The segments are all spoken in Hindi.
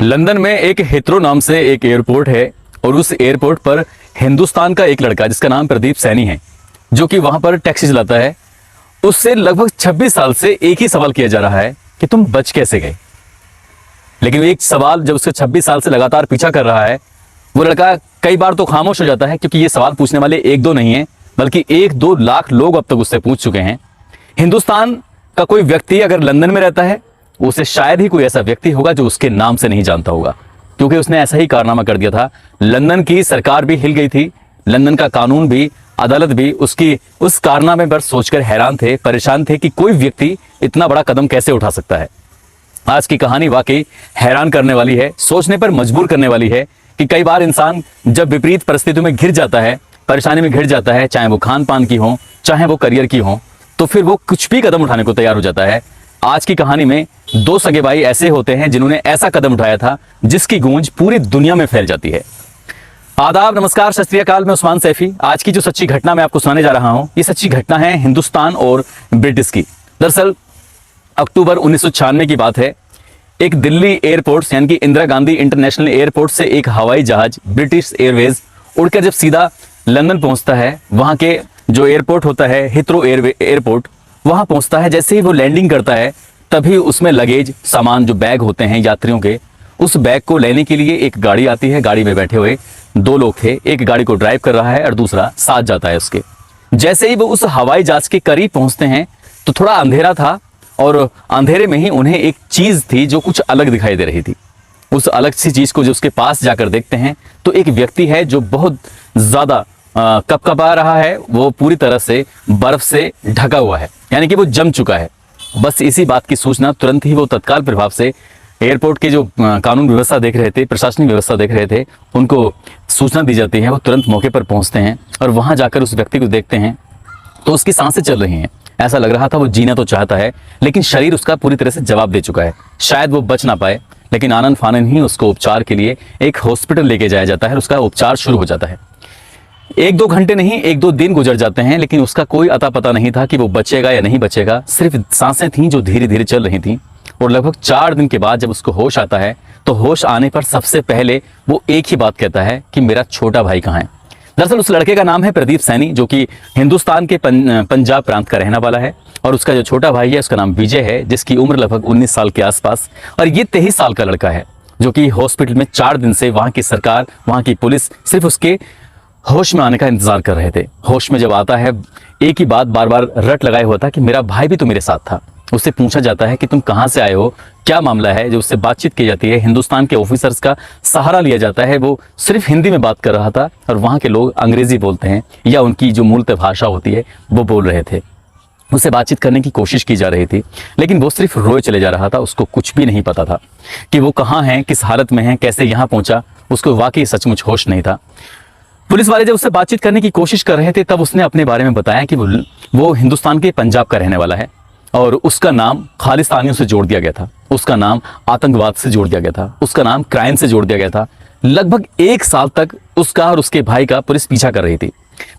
लंदन में एक हिथ्रो नाम से एक एयरपोर्ट है और उस एयरपोर्ट पर हिंदुस्तान का एक लड़का जिसका नाम प्रदीप सैनी है, जो कि वहां पर टैक्सी चलाता है, उससे लगभग 26 साल से एक ही सवाल किया जा रहा है कि तुम बच कैसे गए। लेकिन एक सवाल जब उसके 26 साल से लगातार पीछा कर रहा है, वो लड़का कई बार तो खामोश हो जाता है, क्योंकि ये सवाल पूछने वाले एक दो नहीं है बल्कि 1-2 लाख लोग अब तक उससे पूछ चुके हैं। हिंदुस्तान का कोई व्यक्ति अगर लंदन में रहता है, उसे शायद ही कोई ऐसा व्यक्ति होगा जो उसके नाम से नहीं जानता होगा, क्योंकि उसने ऐसा ही कारनामा कर दिया था। लंदन की सरकार भी हिल गई थी, लंदन का कानून भी, अदालत भी उसकी उस कारनामे पर सोचकर हैरान थे, परेशान थे कि कोई व्यक्ति इतना बड़ा कदम कैसे उठा सकता है। आज की कहानी वाकई हैरान करने वाली है, सोचने पर मजबूर करने वाली है कि कई बार इंसान जब विपरीत परिस्थितियों में घिर जाता है, परेशानी में घिर जाता है, चाहे वो खान पान की हो, चाहे वो करियर की हो, तो फिर वो कुछ भी कदम उठाने को तैयार हो जाता है। आज की कहानी में 2 सगे भाई ऐसे होते हैं जिन्होंने ऐसा कदम उठाया था जिसकी गूंज पूरी दुनिया में फैल जाती है। आदाब, नमस्कार, सत श्री अकाल, मैं उस्मान सैफी। आज की जो सच्ची घटना मैं आपको सुनाने जा रहा हूं, ये सच्ची घटना है हिंदुस्तान और ब्रिटिश की। दरअसल अक्टूबर 1996 की बात है। एक दिल्ली एयरपोर्ट यानी कि इंदिरा गांधी इंटरनेशनल एयरपोर्ट से एक हवाई जहाज ब्रिटिश एयरवेज उड़कर जब सीधा लंदन पहुंचता है, वहां के जो एयरपोर्ट होता है हिथ्रो एयरपोर्ट, वहां पहुंचता है। जैसे ही वो लैंडिंग करता है, तभी उसमें लगेज, सामान, जो बैग होते हैं यात्रियों के, उस बैग को लेने के लिए एक गाड़ी आती है। गाड़ी में बैठे हुए 2 लोग थे, एक गाड़ी को ड्राइव कर रहा है और दूसरा साथ जाता है उसके। जैसे ही वो उस हवाई जहाज के करीब पहुंचते हैं तो थोड़ा अंधेरा था और अंधेरे में ही उन्हें एक चीज थी जो कुछ अलग दिखाई दे रही थी। उस अलग सी चीज को जो उसके पास जाकर देखते हैं तो एक व्यक्ति है जो बहुत ज्यादा कपकपा रहा है, वो पूरी तरह से बर्फ से ढका हुआ है, यानी कि वो जम चुका है। बस इसी बात की सूचना तुरंत ही वो तत्काल प्रभाव से एयरपोर्ट के जो कानून व्यवस्था देख रहे थे, प्रशासनिक व्यवस्था देख रहे थे, उनको सूचना दी जाती है। वो तुरंत मौके पर पहुंचते हैं और वहां जाकर उस व्यक्ति को देखते हैं तो उसकी सांसें चल रही हैं। ऐसा लग रहा था वो जीना तो चाहता है, लेकिन शरीर उसका पूरी तरह से जवाब दे चुका है। शायद वो बच ना पाए, लेकिन आनन फानन ही उसको उपचार के लिए एक हॉस्पिटल लेके जाया जाता है। उसका उपचार शुरू हो जाता है। 1-2 घंटे नहीं, 1-2 दिन गुजर जाते हैं, लेकिन उसका कोई अता पता नहीं था कि वो बचेगा या नहीं बचेगा। सिर्फ सांसें थीं जो धीरे धीरे चल रही थीं। और लगभग 4 दिन के बाद जब उसको होश आता है, तो होश आने पर सबसे पहले वो एक ही बात कहता है कि मेरा छोटा भाई कहाँ है। दरअसल उस लड़के का नाम है प्रदीप सैनी, जो कि हिंदुस्तान के पंजाब प्रांत का रहने वाला है। और उसका जो छोटा भाई है उसका नाम विजय है, जिसकी उम्र लगभग 19 साल के आसपास। और ये 23 साल का लड़का है, जो कि हॉस्पिटल में 4 दिन से वहां की सरकार, वहां की पुलिस सिर्फ उसके होश में आने का इंतजार कर रहे थे। होश में जब आता है, एक ही बात बार बार रट लगाए हुआ था कि मेरा भाई भी तो मेरे साथ था। उससे पूछा जाता है कि तुम कहां से आए हो, क्या मामला है। जो उससे बातचीत की जाती है, हिंदुस्तान के ऑफिसर्स का सहारा लिया जाता है। वो सिर्फ हिंदी में बात कर रहा था और वहां के लोग अंग्रेजी बोलते हैं या उनकी जो मूलतः भाषा होती है वो बोल रहे थे। उससे बातचीत करने की कोशिश की जा रही थी, लेकिन वो सिर्फ रोए चले जा रहा था। उसको कुछ भी नहीं पता था कि वो कहाँ है, किस हालत में है, कैसे यहाँ पहुंचा। उसको वाकई सचमुच होश नहीं था। पुलिस वाले जब उससे बातचीत करने की कोशिश कर रहे थे, तब उसने अपने बारे में बताया कि वो हिंदुस्तान के पंजाब का रहने वाला है और उसका नाम खालिस्तानियों से जोड़ दिया गया था, उसका नाम आतंकवाद से जोड़ दिया गया था, उसका नाम क्राइम से जोड़ दिया गया था। लगभग 1 साल तक उसका और उसके भाई का पुलिस पीछा कर रही थी।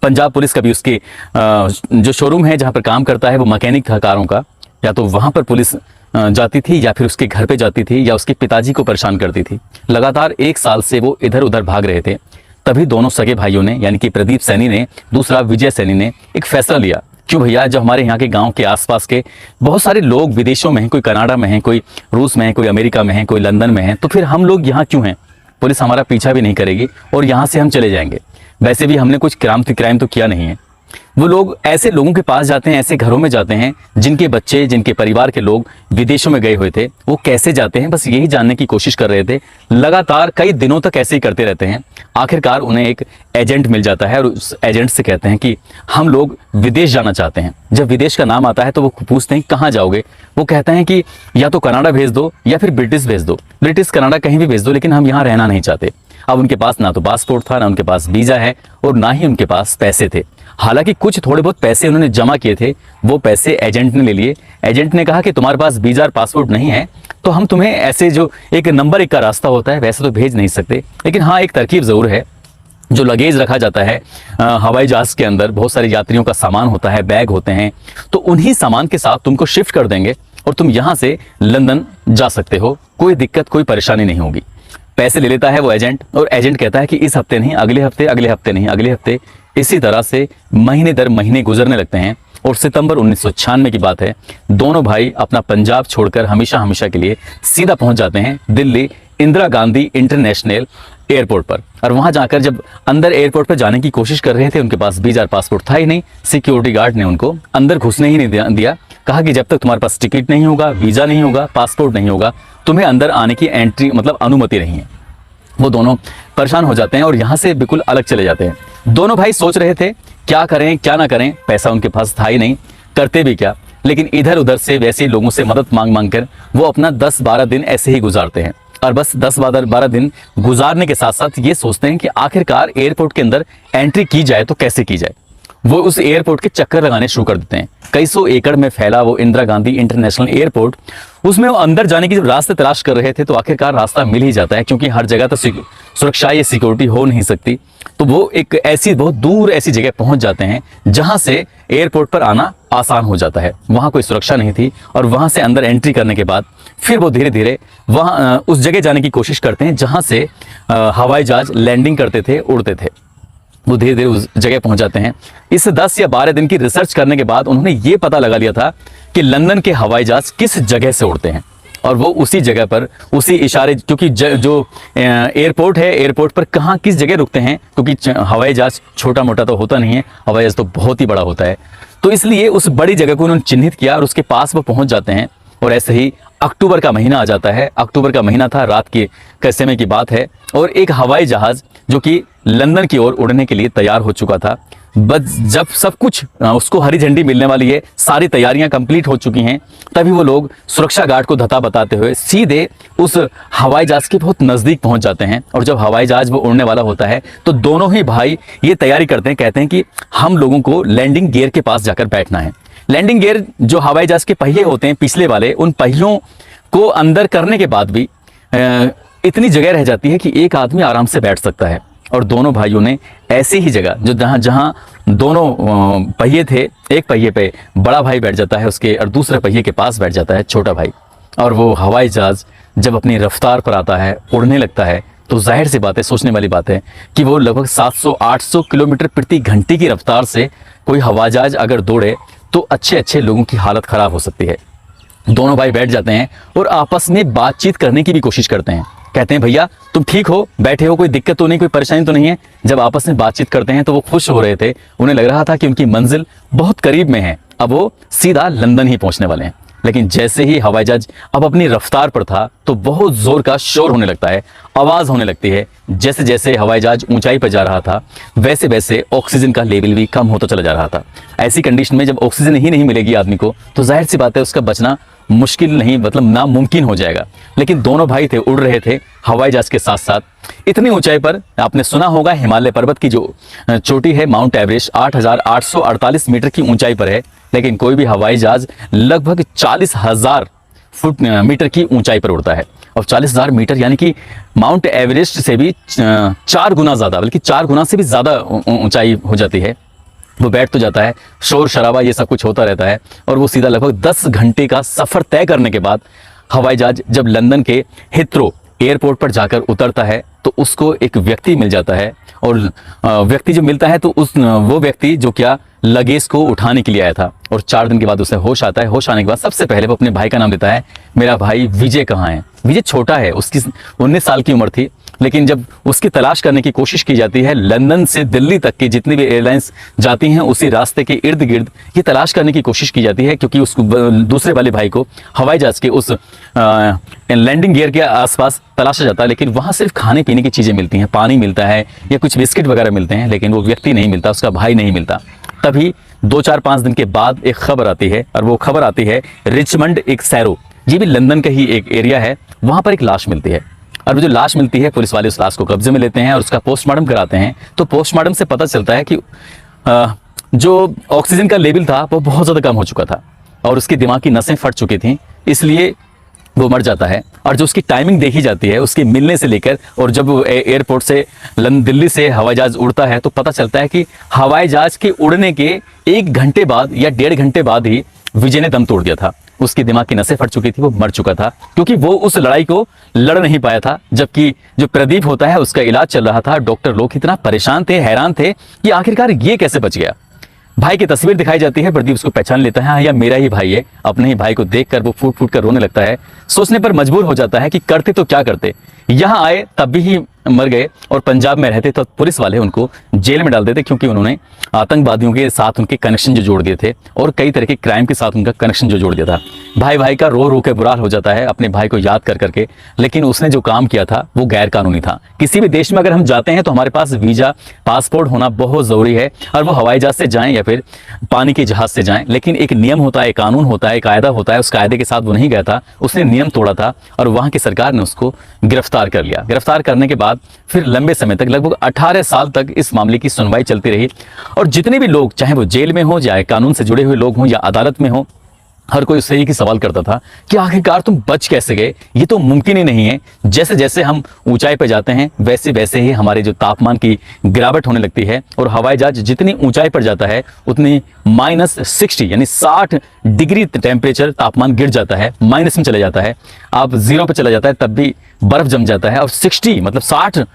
पंजाब पुलिस कभी उसके जो शोरूम है जहां पर काम करता है, वो मैकेनिक था कारों का, या तो वहां पर पुलिस जाती थी या फिर उसके घर पे जाती थी या उसके पिताजी को परेशान करती थी। लगातार 1 साल से वो इधर उधर भाग रहे थे। तभी दोनों सगे भाइयों ने, यानी कि प्रदीप सैनी ने, दूसरा विजय सैनी ने, एक फैसला लिया। क्यों भैया, जब हमारे यहाँ के गांव के आसपास के बहुत सारे लोग विदेशों में हैं, कोई कनाडा में है, कोई रूस में है, कोई अमेरिका में है, कोई लंदन में है, तो फिर हम लोग यहाँ क्यों हैं। पुलिस हमारा पीछा भी नहीं करेगी और यहाँ से हम चले जाएंगे। वैसे भी हमने कुछ क्राइम तो किया नहीं है। वो लोग ऐसे लोगों के पास जाते हैं, ऐसे घरों में जाते हैं जिनके बच्चे, जिनके परिवार के लोग विदेशों में गए हुए थे। वो कैसे जाते हैं, बस यही जानने की कोशिश कर रहे थे। लगातार कई दिनों तक ऐसे ही करते रहते हैं। आखिरकार उन्हें एक एजेंट मिल जाता है और उस एजेंट से कहते हैं कि हम लोग विदेश जाना चाहते हैं। जब विदेश का नाम आता है तो वो पूछते हैं कहाँ जाओगे। वो कहते हैं कि या तो कनाडा भेज दो या फिर ब्रिटिश भेज दो, ब्रिटिश कनाडा कहीं भी भेज दो, लेकिन हम यहाँ रहना नहीं चाहते। अब उनके पास ना तो पासपोर्ट था, ना उनके पास वीजा है और ना ही उनके पास पैसे थे। हालांकि कुछ थोड़े बहुत पैसे उन्होंने जमा किए थे, वो पैसे एजेंट ने ले लिए। एजेंट ने कहा कि तुम्हारे पास वीजा और पासपोर्ट नहीं है तो हम तुम्हें ऐसे जो एक नंबर 1 का रास्ता होता है वैसे तो भेज नहीं सकते, लेकिन हाँ एक तरकीब जरूर है। जो लगेज रखा जाता है हवाई जहाज के अंदर, बहुत सारे यात्रियों का सामान होता है, बैग होते हैं, तो उन्हीं सामान के साथ तुमको शिफ्ट कर देंगे और तुम यहां से लंदन जा सकते हो, कोई दिक्कत कोई परेशानी नहीं होगी। पैसे ले लेता है वो एजेंट, और एजेंट कहता है कि इस हफ्ते नहीं, अगले हफ्ते, अगले हफ्ते नहीं, अगले हफ्ते। इसी तरह से महीने दर महीने गुजरने लगते हैं और सितंबर 1996 की बात है, दोनों भाई अपना पंजाब छोड़कर हमेशा हमेशा के लिए सीधा पहुंच जाते हैं दिल्ली इंदिरा गांधी इंटरनेशनल एयरपोर्ट पर। और वहां जाकर जब अंदर एयरपोर्ट पर जाने की कोशिश कर रहे थे, उनके पास वीजा और पासपोर्ट था ही नहीं। सिक्योरिटी गार्ड ने उनको अंदर घुसने ही नहीं दिया। कहा कि जब तक तुम्हारे पास टिकट नहीं होगा, वीजा नहीं होगा, पासपोर्ट नहीं होगा, तुम्हें अंदर आने की एंट्री मतलब अनुमति नहीं है। वो दोनों परेशान हो जाते हैं और यहाँ से बिल्कुल अलग चले जाते हैं। दोनों भाई सोच रहे थे क्या करें क्या ना करें, पैसा उनके पास था ही नहीं, करते भी क्या। लेकिन इधर उधर से वैसे लोगों से मदद मांग मांग कर वो अपना 10-12 दिन ऐसे ही गुजारते हैं। और बस 10-12 दिन गुजारने के साथ साथ ये सोचते हैं कि आखिरकार एयरपोर्ट के अंदर एंट्री की जाए तो कैसे की जाए। वो उस एयरपोर्ट के चक्कर लगाने शुरू कर देते हैं। कई सौ एकड़ में फैला वो इंदिरा गांधी इंटरनेशनल एयरपोर्ट, उसमें वो अंदर जाने की जब रास्ते तलाश कर रहे थे तो आखिरकार रास्ता मिल ही जाता है, क्योंकि हर जगह तो सुरक्षा या सिक्योरिटी हो नहीं सकती। तो वो एक ऐसी बहुत दूर ऐसी जगह पहुंच जाते हैं जहां से एयरपोर्ट पर आना आसान हो जाता है। वहां कोई सुरक्षा नहीं थी और वहां से अंदर एंट्री करने के बाद फिर वो धीरे धीरे वहां उस जगह जाने की कोशिश करते हैं जहां से हवाई जहाज लैंडिंग करते थे, उड़ते थे। वो धीरे धीरे उस जगह पहुंच जाते हैं। इस 10 या 12 दिन की रिसर्च करने के बाद उन्होंने ये पता लगा लिया था कि लंदन के हवाई जहाज किस जगह से उड़ते हैं, और वो उसी जगह पर उसी इशारे, क्योंकि जो एयरपोर्ट है, एयरपोर्ट पर कहाँ किस जगह रुकते हैं, क्योंकि हवाई जहाज छोटा मोटा तो होता नहीं है, हवाई जहाज तो बहुत ही बड़ा होता है। तो इसलिए उस बड़ी जगह को उन्होंने चिन्हित किया और उसके पास वो पहुंच जाते हैं। और ऐसे ही अक्टूबर का महीना आ जाता है। अक्टूबर का महीना था, रात के समय की बात है, और एक हवाई जहाज जो कि लंदन की ओर उड़ने के लिए तैयार हो चुका था। बस जब सब कुछ उसको हरी झंडी मिलने वाली है, सारी तैयारियां कंप्लीट हो चुकी हैं, तभी वो लोग सुरक्षा गार्ड को धता बताते हुए सीधे उस हवाई जहाज के बहुत नजदीक पहुंच जाते हैं। और जब हवाई जहाज वो उड़ने वाला होता है तो दोनों ही भाई ये तैयारी करते हैं, कहते हैं कि हम लोगों को लैंडिंग गियर के पास जाकर बैठना है। लैंडिंग गियर जो हवाई जहाज के पहिए होते हैं पिछले वाले, उन पहियों को अंदर करने के बाद भी इतनी जगह रह जाती है कि एक आदमी आराम से बैठ सकता है। और दोनों भाइयों ने ऐसी ही जगह जो जहां दोनों पहिए थे, एक पहिए पे बड़ा भाई बैठ जाता है उसके, और दूसरे पहिए के पास बैठ जाता है छोटा भाई। और वो हवाई जहाज जब अपनी रफ्तार पर आता है, उड़ने लगता है, तो जाहिर सी बात है, सोचने वाली बात है कि वो लगभग 700-800 किलोमीटर प्रति घंटे की रफ्तार से कोई हवाई जहाज अगर दौड़े तो अच्छे अच्छे लोगों की हालत खराब हो सकती है। दोनों भाई बैठ जाते हैं और आपस में बातचीत करने की भी कोशिश करते हैं। कहते हैं भैया तुम ठीक हो, बैठे हो, कोई दिक्कत तो नहीं, कोई परेशानी तो नहीं है। जब आपस में बातचीत करते हैं तो वो खुश हो रहे थे, उन्हें लग रहा था कि उनकी मंजिल बहुत करीब में है, अब वो सीधा लंदन ही पहुंचने वाले हैं। लेकिन जैसे ही हवाई जहाज अब अपनी रफ्तार पर था तो बहुत जोर का शोर होने लगता है, आवाज होने लगती है। जैसे जैसे हवाई जहाज ऊंचाई पर जा रहा था वैसे वैसे ऑक्सीजन का लेवल भी कम होता चला जा रहा था। ऐसी कंडीशन में जब ऑक्सीजन ही नहीं मिलेगी आदमी को तो जाहिर सी बात है उसका बचना मुश्किल नहीं, मतलब नामुमकिन हो जाएगा। लेकिन दोनों भाई थे, उड़ रहे थे हवाई जहाज के साथ साथ। इतनी ऊंचाई पर आपने सुना होगा हिमालय पर्वत की जो चोटी है माउंट एवरेस्ट 8,848 मीटर की ऊंचाई पर है, लेकिन कोई भी हवाई जहाज लगभग 40,000 मीटर की ऊंचाई पर उड़ता है। और 40,000 मीटर यानी कि माउंट एवरेस्ट से भी 4 गुना ज्यादा, बल्कि 4 गुना से भी ज्यादा ऊंचाई हो जाती है। वो बैठ तो जाता है, शोर शराबा ये सब कुछ होता रहता है, और वो सीधा लगभग 10 घंटे का सफर तय करने के बाद हवाई जहाज जब लंदन के हिथ्रो एयरपोर्ट पर जाकर उतरता है तो उसको एक व्यक्ति मिल जाता है। और व्यक्ति जो मिलता है तो वो व्यक्ति जो क्या लगेज को उठाने के लिए आया था। और 4 दिन के बाद उसे होश आता है। होश आने के बाद सबसे पहले वो अपने भाई का नाम लेता है, मेरा भाई विजय कहाँ है। विजय छोटा है, उसकी 19 साल की उम्र थी, लेकिन जब उसकी तलाश करने की कोशिश की जाती है लंदन से दिल्ली तक की जितनी भी एयरलाइंस जाती हैं उसी रास्ते के इर्द गिर्द ये तलाश करने की कोशिश की जाती है, क्योंकि उसको दूसरे वाले भाई को हवाई जहाज के उस लैंडिंग गियर के आसपास तलाशा जाता है। लेकिन वहाँ सिर्फ खाने पीने की चीज़ें मिलती हैं, पानी मिलता है या कुछ बिस्किट वगैरह मिलते हैं, लेकिन वो व्यक्ति नहीं मिलता, उसका भाई नहीं मिलता। तभी 2-4-5 दिन के बाद एक खबर आती है, और वो खबर आती है रिचमंड एक सैरो, ये भी लंदन का ही एक एरिया है, वहाँ पर एक लाश मिलती है। और जो लाश मिलती है पुलिस वाले उस लाश को कब्जे में लेते हैं और उसका पोस्टमार्टम कराते हैं। तो पोस्टमार्टम से पता चलता है कि जो ऑक्सीजन का लेवल था वो बहुत ज़्यादा कम हो चुका था और उसकी दिमाग की नसें फट चुकी थी, इसलिए वो मर जाता है। और जो उसकी टाइमिंग देखी जाती है उसके मिलने से लेकर, और जब वो एयरपोर्ट से दिल्ली से हवाई जहाज उड़ता है तो पता चलता है कि हवाई जहाज के उड़ने के 1 घंटे बाद या 1.5 घंटे बाद ही विजय ने दम तोड़ दिया था। उसकी दिमाग की नसें फट चुकी थी, वो मर चुका था, क्योंकि वो उस लड़ाई को लड़ नहीं पाया था। जबकि जो प्रदीप होता है उसका इलाज चल रहा था। डॉक्टर लोग इतना परेशान थे, हैरान थे कि आखिरकार ये कैसे बच गया। भाई की तस्वीर दिखाई जाती है, प्रदीप उसको पहचान लेता है, हाँ यह मेरा ही भाई है। अपने ही भाई को देखकर वो फूट फूट कर रोने लगता है। सोचने पर मजबूर हो जाता है कि करते तो क्या करते, यहाँ आए तब भी ही मर गए, और पंजाब में रहते तो पुलिस वाले उनको जेल में डाल देते, क्योंकि उन्होंने आतंकवादियों के साथ उनके कनेक्शन जो जोड़ दिए थे और कई तरह के क्राइम के साथ उनका कनेक्शन जो जोड़ दिया था। भाई भाई का रो रो के बुरा हाल हो जाता है अपने भाई को याद कर करके। लेकिन उसने जो काम किया था वो गैर कानूनी था। किसी भी देश में अगर हम जाते हैं तो हमारे पास वीजा, पासपोर्ट होना बहुत जरूरी है, और वो हवाई जहाज से जाएं या फिर पानी के जहाज से जाएं। लेकिन एक नियम होता है, कानून होता है, कायदा होता है, उस कायदे के साथ वो नहीं गया था, उसने नियम तोड़ा था, और वहां की सरकार ने उसको गिरफ्तार कर लिया। गिरफ्तार करने के बाद फिर लंबे समय तक, लगभग 18 साल तक इस मामले की सुनवाई चलती रही। और जितने भी लोग, चाहे वो जेल में हो, चाहे कानून से जुड़े हुए लोग हों या अदालत में हो, हर कोई उससे एक ही सवाल करता था कि आखिरकार तुम बच कैसे गए, ये तो मुमकिन ही नहीं है। जैसे जैसे हम ऊंचाई पर जाते हैं वैसे वैसे ही हमारे जो तापमान की गिरावट होने लगती है, और हवाई जहाज जितनी ऊंचाई पर जाता है उतनी -60 यानी 60 डिग्री टेम्परेचर तापमान गिर जाता है, माइनस में चला जाता है। आप 0 पर चला जाता है तब भी बर्फ जम जाता है, और 60 मतलब 60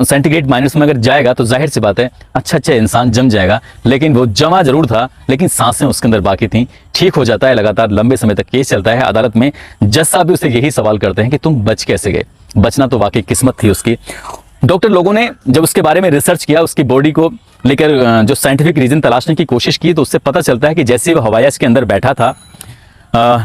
सेंटीग्रेड माइनस में अगर जाएगा तो जाहिर सी बात है अच्छा इंसान जम जाएगा। लेकिन वो जमा जरूर था, लेकिन सांसें उसके अंदर बाकी थी। ठीक हो जाता है, लगातार लंबे समय तक केस चलता है अदालत में। जज साहब भी उससे यही सवाल करते हैं कि तुम बच कैसे गए। बचना तो वाकई किस्मत थी उसकी। डॉक्टर लोगों ने जब उसके बारे में रिसर्च किया, उसकी बॉडी को लेकर जो साइंटिफिक रीजन तलाशने की कोशिश की, तो उससे पता चलता है कि जैसे वो हवाई जहाज के अंदर बैठा था,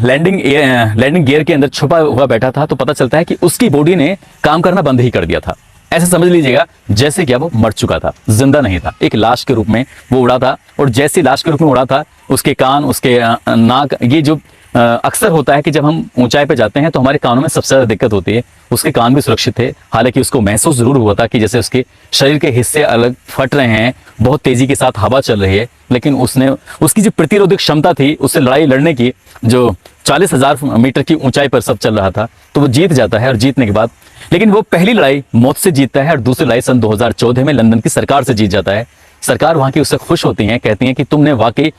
लैंडिंग गियर के अंदर छुपा हुआ बैठा था, तो पता चलता है कि उसकी बॉडी ने काम करना बंद ही कर दिया था। ऐसा समझ लीजिएगा जैसे क्या वो मर चुका था, जिंदा नहीं था, एक लाश के रूप में वो उड़ा था। और जैसे लाश के रूप में उड़ा था, उसके कान, उसके नाक, ये जो अक्सर होता है कि जब हम ऊंचाई पे जाते हैं तो हमारे कानों में सबसे ज्यादा दिक्कत होती है। उसके कान भी सुरक्षित थे, हालांकि उसको महसूस जरूर हुआ था कि जैसे उसके शरीर के हिस्से अलग फट रहे हैं, बहुत तेजी के साथ हवा चल रही है। लेकिन उसकी जो प्रतिरोधक क्षमता थी, उससे लड़ाई लड़ने की, जो 40,000 मीटर की ऊंचाई पर सब चल रहा था, तो वो जीत जाता है। और जीतने के बाद, लेकिन वो पहली लड़ाई मौत से जीतता है, और दूसरी लड़ाई सन 2014 में लंदन की सरकार से जीत जाता है। सरकार वहां की उससे खुश होती है, कहती है कि तुमने वाकई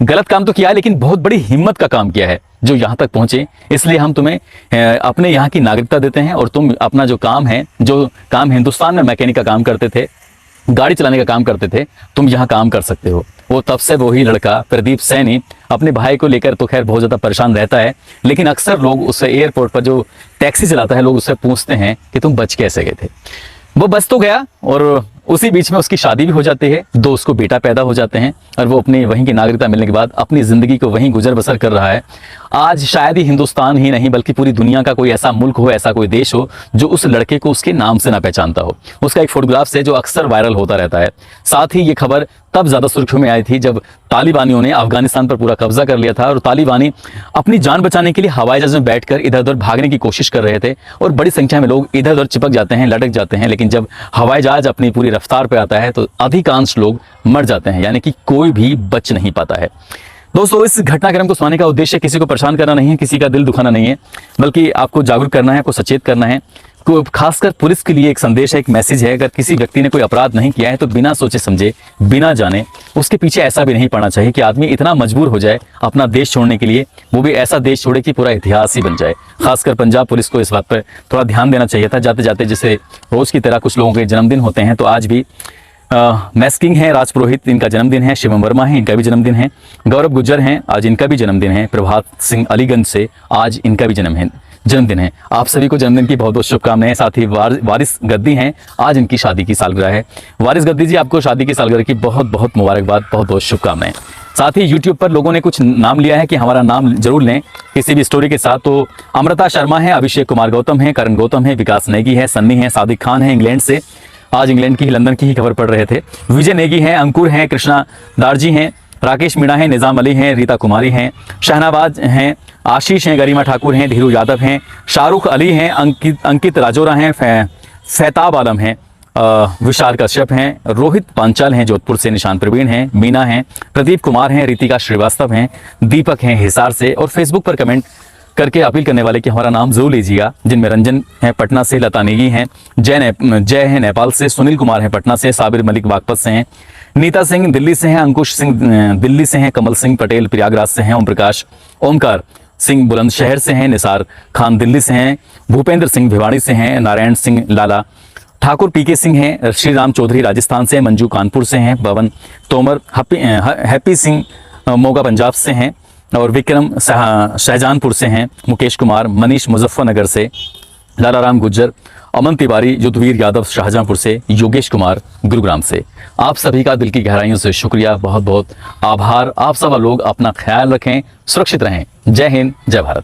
गलत काम तो किया है, लेकिन बहुत बड़ी हिम्मत का काम किया है जो यहाँ तक पहुंचे, इसलिए हम तुम्हें अपने यहाँ की नागरिकता देते हैं, और तुम अपना जो काम हिंदुस्तान में मैकेनिक का काम करते थे, गाड़ी चलाने का काम करते थे, तुम यहाँ काम कर सकते हो। वो तब से वही लड़का प्रदीप सैनी अपने भाई को लेकर तो खैर बहुत ज्यादा परेशान रहता है, लेकिन अक्सर लोग उससे एयरपोर्ट पर जो टैक्सी चलाता है, लोग उससे पूछते हैं कि तुम बच कैसे गए थे। वो बच तो गया, और उसी बीच में उसकी शादी भी हो जाती है, 2 उसको बेटा पैदा हो जाते हैं, और वो अपनी वहीं की नागरिकता मिलने के बाद अपनी जिंदगी को वहीं गुजर बसर कर रहा है। आज शायद ही हिंदुस्तान ही नहीं बल्कि पूरी दुनिया का कोई ऐसा मुल्क हो, ऐसा कोई देश हो जो उस लड़के को उसके नाम से ना पहचानता हो। उसका एक फोटोग्राफ से जो अक्सर वायरल होता रहता है। साथ ही ये खबर तब ज्यादा सुर्खियों में आई थी जब तालिबानियों ने अफगानिस्तान पर पूरा कब्जा कर लिया था, और तालिबानी अपनी जान बचाने के लिए हवाई जहाज में बैठकर इधर उधर भागने की कोशिश कर रहे थे, और बड़ी संख्या में लोग इधर उधर चिपक जाते हैं, लटक जाते हैं। लेकिन जब हवाई जहाज अपनी पूरी रफ्तार पर आता है तो अधिकांश लोग मर जाते हैं, यानी कि कोई भी बच नहीं पाता है। दोस्तों, इस घटनाक्रम को सुनाने का उद्देश्य किसी को परेशान करना नहीं है, किसी का दिल दुखाना नहीं है, बल्कि आपको जागरूक करना है, आपको सचेत करना है। खासकर पुलिस के लिए एक संदेश है, एक मैसेज है। अगर किसी व्यक्ति ने कोई अपराध नहीं किया है तो बिना सोचे समझे, बिना जाने उसके पीछे ऐसा भी नहीं पड़ना चाहिए कि आदमी इतना मजबूर हो जाए अपना देश छोड़ने के लिए, वो भी ऐसा देश छोड़े कि पूरा इतिहास ही बन जाए। खासकर पंजाब पुलिस को इस बात पर थोड़ा ध्यान देना चाहिए था। जाते जाते जैसे रोज की तरह कुछ लोगों के जन्मदिन होते हैं, तो आज भी मैस्किंग है, राज पुरोहित इनका जन्मदिन है, शिवम वर्मा है, इनका भी जन्मदिन है, गौरव गुज्जर हैं, आज इनका भी जन्मदिन है, प्रभात सिंह अलीगंज से आज इनका भी जन्मदिन है। आप सभी को जन्मदिन की बहुत बहुत शुभकामनाएं। साथ ही वारिस गद्दी हैं, आज इनकी शादी की सालगिरह है। वारिस गद्दी जी, आपको शादी की सालगिरह की बहुत बहुत मुबारकबाद, बहुत बहुत शुभकामनाएं। साथ ही यूट्यूब पर लोगों ने कुछ नाम लिया है कि हमारा नाम जरूर लें किसी भी स्टोरी के साथ। तो अमृता शर्मा है, अभिषेक कुमार गौतम है, करण गौतम है, विकास नेगी है, सन्नी है, सादिक खान है इंग्लैंड से, आज इंग्लैंड की लंदन की ही खबर पढ़ रहे थे, विजय नेगी हैं, अंकुर हैं, कृष्णा दारजी हैं, राकेश मीणा हैं, निजाम अली हैं, रीता कुमारी हैं, शहनाबाज हैं, आशीष हैं, गरिमा ठाकुर हैं, धीरू यादव हैं, शाहरुख अली हैं, अंकित राजोरा हैं, फैताब आलम हैं, विशाल कश्यप हैं, रोहित पांचाल हैं जोधपुर से, निशान प्रवीण हैं, मीना हैं, प्रदीप कुमार हैं, रितिका श्रीवास्तव हैं, दीपक हैं हिसार से, और फेसबुक पर कमेंट करके अपील करने वाले कि हमारा नाम जरूर लीजिएगा, जिनमें रंजन है पटना से, लता नेगी हैं, जय है नेपाल से, सुनील कुमार है पटना से, साबिर मलिक बागपत से हैं, नीता सिंह दिल्ली से हैं, अंकुश सिंह दिल्ली से हैं, कमल सिंह पटेल प्रयागराज से हैं, ओम प्रकाश ओमकार सिंह बुलंदशहर से हैं, निसार खान दिल्ली से हैं, भूपेंद्र सिंह भिवाड़ी से हैं, नारायण सिंह लाला ठाकुर पीके सिंह हैं, श्री राम चौधरी राजस्थान से हैं, मंजू कानपुर से हैं, पवन तोमर हैप्पी सिंह मोगा पंजाब से हैं, और विक्रम शाहजहानपुर से हैं, मुकेश कुमार मनीष मुजफ्फरनगर से, लाला राम गुज्जर, अमन तिवारी युद्धवीर यादव शाहजहांपुर से, योगेश कुमार गुरुग्राम से। आप सभी का दिल की गहराइयों से शुक्रिया, बहुत बहुत आभार। आप सब लोग अपना ख्याल रखें, सुरक्षित रहें। जय हिंद, जय भारत।